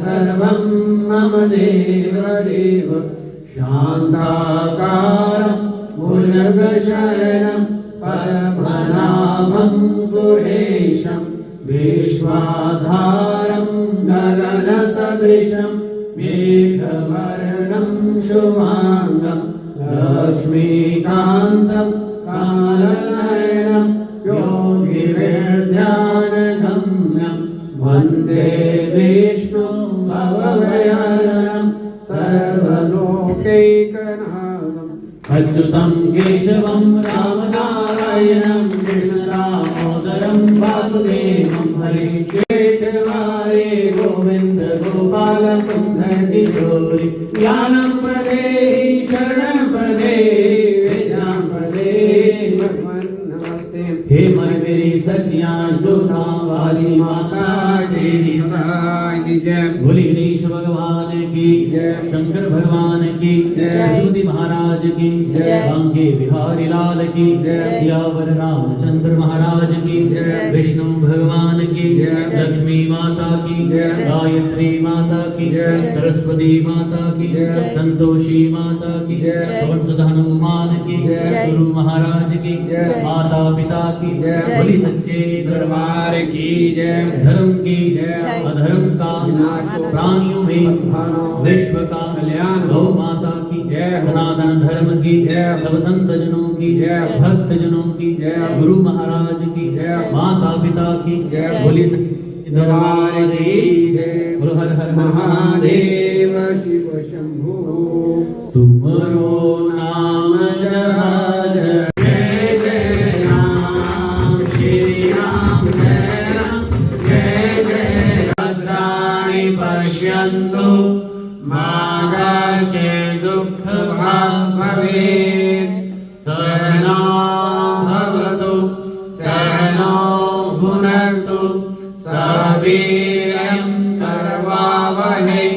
सर्वं मम देवदेव शान्ताकारं भुजगशयनं पद्मनाभं सुरेशं विश्वाधारं गगनसदृशं मेघवर्णं शुभाङ्गं लक्ष्मीकान्तं कमलनयनं योगिवेद्यानगम्यं वन्दे विष्णुं भवभयहरं सर्वलोकैकनाथम् अच्युतं केशवं रामनारायणं कृष्णदामोदरं वासुदेवं हरे शेषवारे गोविन्द गोपाल कुन्दकिशोरि ज्ञानं प्रदेहि शरणं प्रदेहि विद्यां प्रदेहि भगवन् नमस्ते। हे मेरी सचियां जोधा वाली माता तेरी सहाय जय। बोली गणेश भगवान की जय, शंकर भगवान की जय, श्री महाराज की जय, बांके बिहारी लाल की जय, सियावर रामचंद्र महाराज की जय, विष्णु भगवान की जय, लक्ष्मी माता की जय, गायत्री माता की जय, सरस्वती माता की जय, संतोषी माता की जय, पवन सुत हनुमान की जय, गुरु महाराज की जय, माता पिता की जय, बोली सच्चे दरबार की जय। धर्म की जय, अधर्म का प्राणियों में विश्व का कल्याण, गौ माता की जय, सनातन धर्म की जय, सब संत जनों की जय, भक्त जनों की जय, गुरु महाराज की जय, माता पिता की जय, बोली दरबार की जय। हर हर महादेव शिव शंभु तुमरो नाम जहाज पश्यन्तु मा कश्चित् दुःखभाग् भवेत्। सहना भवतु सहनौ भुनक्तु सह वीर्यं करवावहै।